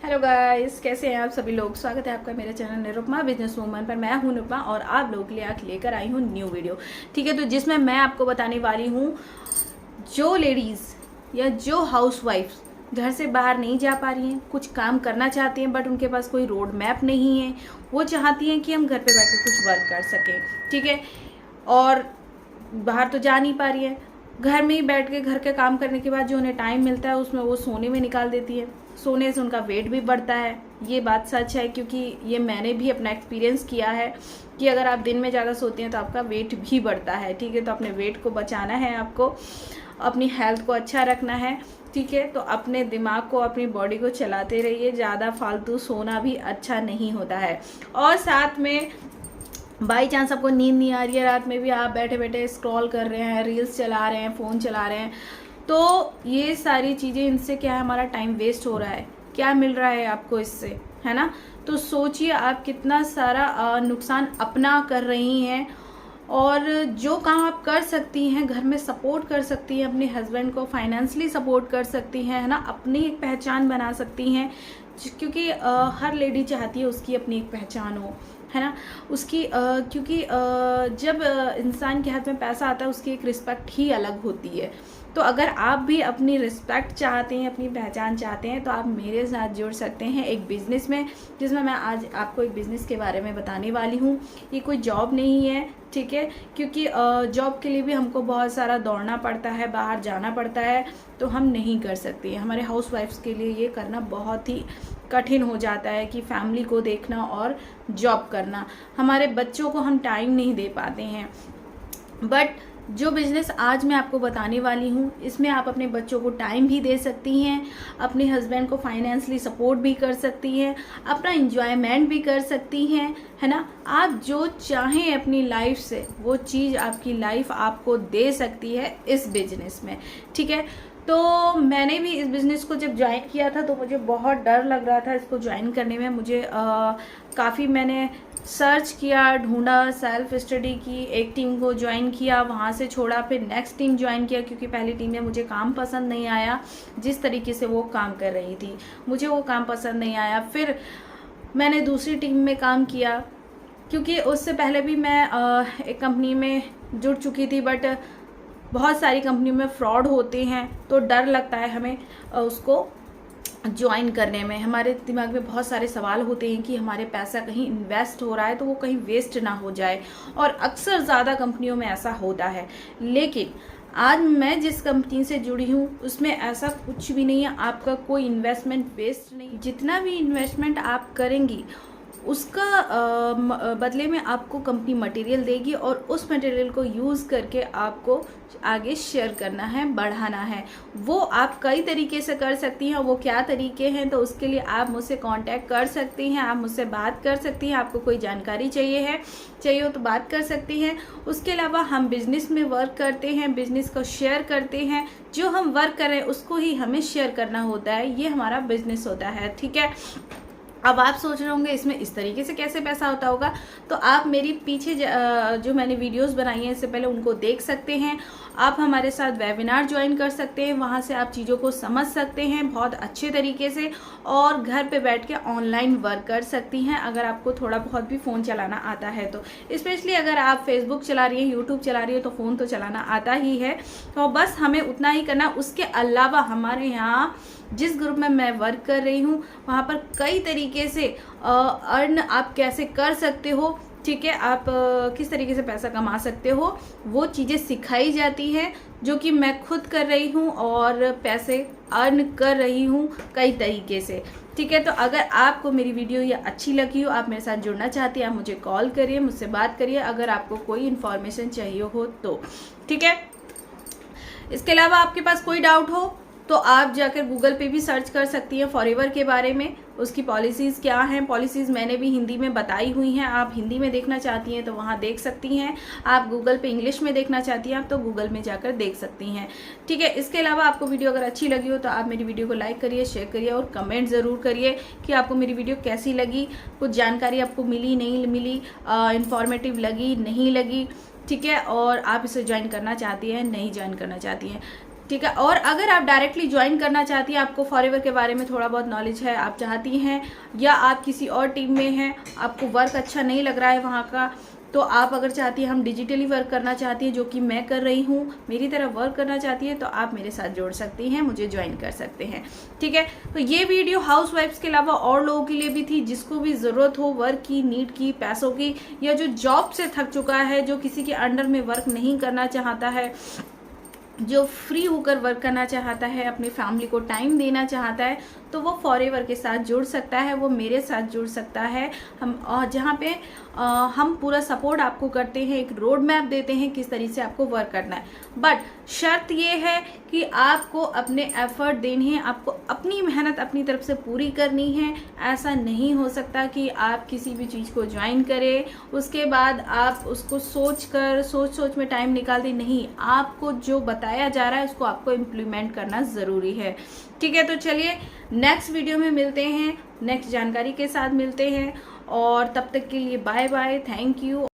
Hello guys, कैसे हैं आप सभी लोग। स्वागत है आपका मेरे चैनल निरुपमा बिजनेस वूमन पर। मैं हूं निरुपमा और आप लोगों के लिए लेकर आई हूं न्यू वीडियो। ठीक है, तो जिसमें मैं आपको बताने वाली हूं जो लेडीज़ या जो हाउसवाइफ्स घर से बाहर नहीं जा पा रही हैं, कुछ काम करना चाहती हैं बट उनके पास कोई रोड मैप नहीं है, वो चाहती हैं कि हम घर पे बैठ कर कुछ वर्क कर सकें। ठीक है, और बाहर तो जा नहीं पा रही है, घर में ही बैठ के घर के काम करने के बाद जो उन्हें टाइम मिलता है उसमें वो सोने में निकाल देती है। सोने से उनका वेट भी बढ़ता है, ये बात सच है, क्योंकि ये मैंने भी अपना एक्सपीरियंस किया है कि अगर आप दिन में ज़्यादा सोती हैं तो आपका वेट भी बढ़ता है। ठीक है, तो अपने वेट को बचाना है, आपको अपनी हेल्थ को अच्छा रखना है। ठीक है, तो अपने दिमाग को, अपनी बॉडी को चलाते रहिए, ज़्यादा फालतू सोना भी अच्छा नहीं होता है। और साथ में बाई चांस आपको नींद नहीं आ रही है, रात में भी आप बैठे बैठे स्क्रॉल कर रहे हैं, रील्स चला रहे हैं, फ़ोन चला रहे हैं, तो ये सारी चीज़ें, इनसे क्या है, हमारा टाइम वेस्ट हो रहा है। क्या मिल रहा है आपको इससे, है ना। तो सोचिए आप कितना सारा नुकसान अपना कर रही हैं। और जो काम आप कर सकती हैं, घर में सपोर्ट कर सकती हैं, अपने हस्बैंड को फाइनेंशियली सपोर्ट कर सकती हैं, है ना, अपनी एक पहचान बना सकती हैं, क्योंकि हर लेडी चाहती है उसकी अपनी एक पहचान हो, है ना, उसकी क्योंकि जब इंसान के हाथ में पैसा आता है उसकी एक रिस्पेक्ट ही अलग होती है। तो अगर आप भी अपनी रिस्पेक्ट चाहते हैं, अपनी पहचान चाहते हैं, तो आप मेरे साथ जुड़ सकते हैं एक बिज़नेस में, जिसमें मैं आज आपको एक बिज़नेस के बारे में बताने वाली हूँ। ये कोई जॉब नहीं है, ठीक है, क्योंकि जॉब के लिए भी हमको बहुत सारा दौड़ना पड़ता है, बाहर जाना पड़ता है, तो हम नहीं कर सकते। हमारे हाउसवाइफ्स के लिए ये करना बहुत ही कठिन हो जाता है कि फैमिली को देखना और जॉब करना। हमारे बच्चों को हम टाइम नहीं दे पाते हैं। बट जो बिज़नेस आज मैं आपको बताने वाली हूँ, इसमें आप अपने बच्चों को टाइम भी दे सकती हैं, अपने हस्बैंड को फाइनेंशियली सपोर्ट भी कर सकती हैं, अपना इंजॉयमेंट भी कर सकती हैं, है ना। आप जो चाहें अपनी लाइफ से, वो चीज़ आपकी लाइफ आपको दे सकती है इस बिज़नेस में। ठीक है, तो मैंने भी इस बिज़नेस को जब ज्वाइन किया था तो मुझे बहुत डर लग रहा था इसको ज्वाइन करने में। मुझे काफ़ी मैंने सर्च किया, ढूंढा, सेल्फ स्टडी की, एक टीम को ज्वाइन किया, वहाँ से छोड़ा, फिर नेक्स्ट टीम ज्वाइन किया, क्योंकि पहली टीम में मुझे काम पसंद नहीं आया, जिस तरीके से वो काम कर रही थी मुझे वो काम पसंद नहीं आया। फिर मैंने दूसरी टीम में काम किया, क्योंकि उससे पहले भी मैं एक कंपनी में जुड़ चुकी थी, बट बहुत सारी कंपनी में फ्रॉड होते हैं, तो डर लगता है हमें उसको ज्वाइन करने में। हमारे दिमाग में बहुत सारे सवाल होते हैं कि हमारे पैसा कहीं इन्वेस्ट हो रहा है तो वो कहीं वेस्ट ना हो जाए, और अक्सर ज़्यादा कंपनियों में ऐसा होता है। लेकिन आज मैं जिस कंपनी से जुड़ी हूँ उसमें ऐसा कुछ भी नहीं है, आपका कोई इन्वेस्टमेंट वेस्ट नहीं। जितना भी इन्वेस्टमेंट आप करेंगी उसका बदले में आपको कंपनी मटेरियल देगी, और उस मटेरियल को यूज़ करके आपको आगे शेयर करना है, बढ़ाना है। वो आप कई तरीके से कर सकती हैं। वो क्या तरीके हैं, तो उसके लिए आप मुझसे कांटेक्ट कर सकती हैं, आप मुझसे बात कर सकती हैं। आपको कोई जानकारी चाहिए हो तो बात कर सकती हैं। उसके अलावा हम बिज़नेस में वर्क करते हैं, बिज़नेस को शेयर करते हैं। जो हम वर्क करें उसको ही हमें शेयर करना होता है, ये हमारा बिज़नेस होता है। ठीक है, अब आप सोच रहे होंगे इसमें इस तरीके से कैसे पैसा होता होगा, तो आप मेरी पीछे जो मैंने वीडियोस बनाई हैं इससे पहले उनको देख सकते हैं। आप हमारे साथ वेबिनार ज्वाइन कर सकते हैं, वहाँ से आप चीज़ों को समझ सकते हैं बहुत अच्छे तरीके से, और घर पे बैठ के ऑनलाइन वर्क कर सकती हैं अगर आपको थोड़ा बहुत भी फ़ोन चलाना आता है तो। स्पेशली अगर आप फेसबुक चला रही हैं, यूट्यूब चला रही है, तो फ़ोन तो चलाना आता ही है, तो बस हमें उतना ही करना। उसके अलावा हमारे यहाँ जिस ग्रुप में मैं वर्क कर रही हूँ वहाँ पर कई तरीके से अर्न आप कैसे कर सकते हो, ठीक है, आप किस तरीके से पैसा कमा सकते हो, वो चीज़ें सिखाई जाती है, जो कि मैं खुद कर रही हूँ और पैसे अर्न कर रही हूँ कई तरीके से। ठीक है, तो अगर आपको मेरी वीडियो ये अच्छी लगी हो, आप मेरे साथ जुड़ना चाहती हैं, आप मुझे कॉल करिए, मुझसे बात करिए अगर आपको कोई इन्फॉर्मेशन चाहिए हो तो। ठीक है, इसके अलावा आपके पास कोई डाउट हो तो आप जाकर गूगल पे भी सर्च कर सकती हैं फॉरएवर के बारे में, उसकी पॉलिसीज़ क्या हैं। पॉलिसीज़ मैंने भी हिंदी में बताई हुई हैं, आप हिंदी में देखना चाहती हैं तो वहाँ देख सकती हैं। आप गूगल पे इंग्लिश में देखना चाहती हैं आप तो गूगल में जाकर देख सकती हैं। ठीक है, इसके अलावा आपको वीडियो अगर अच्छी लगी हो तो आप मेरी वीडियो को लाइक करिए, शेयर करिए और कमेंट ज़रूर करिए कि आपको मेरी वीडियो कैसी लगी, कुछ जानकारी आपको मिली नहीं मिली, इंफॉर्मेटिव लगी नहीं लगी। ठीक है, और आप इसे ज्वाइन करना चाहती हैं नहीं ज्वाइन करना चाहती हैं। ठीक है। और अगर आप डायरेक्टली ज्वाइन करना चाहती हैं, आपको फॉरएवर के बारे में थोड़ा बहुत नॉलेज है, आप चाहती हैं, या आप किसी और टीम में हैं, आपको वर्क अच्छा नहीं लग रहा है वहाँ का, तो आप अगर चाहती हैं हम डिजिटली वर्क करना चाहती हैं, जो कि मैं कर रही हूँ, मेरी तरह वर्क करना चाहती है, तो आप मेरे साथ जोड़ सकती हैं, मुझे ज्वाइन कर सकते हैं। ठीक है। तो ये वीडियो हाउस वाइफ्स के अलावा और लोगों के लिए भी थी, जिसको भी ज़रूरत हो वर्क की, नीड की, पैसों की, या जो जॉब से थक चुका है, जो किसी के अंडर में वर्क नहीं करना चाहता है, जो फ्री होकर वर्क करना चाहता है, अपनी फैमिली को टाइम देना चाहता है, तो वो फॉरएवर के साथ जुड़ सकता है, वो मेरे साथ जुड़ सकता है। हम जहाँ पे हम पूरा सपोर्ट आपको करते हैं, एक रोड मैप देते हैं किस तरीके से आपको वर्क करना है। बट शर्त ये है कि आपको अपने एफर्ट देने हैं, आपको अपनी मेहनत अपनी तरफ से पूरी करनी है। ऐसा नहीं हो सकता कि आप किसी भी चीज़ को ज्वाइन करें, उसके बाद आप उसको सोच में टाइम निकाल दें। नहीं, आपको जो बताया जा रहा है उसको आपको इम्प्लीमेंट करना ज़रूरी है। ठीक है। तो चलिए नेक्स्ट वीडियो में मिलते हैं, नेक्स्ट जानकारी के साथ मिलते हैं, और तब तक के लिए बाय बाय, थैंक यू।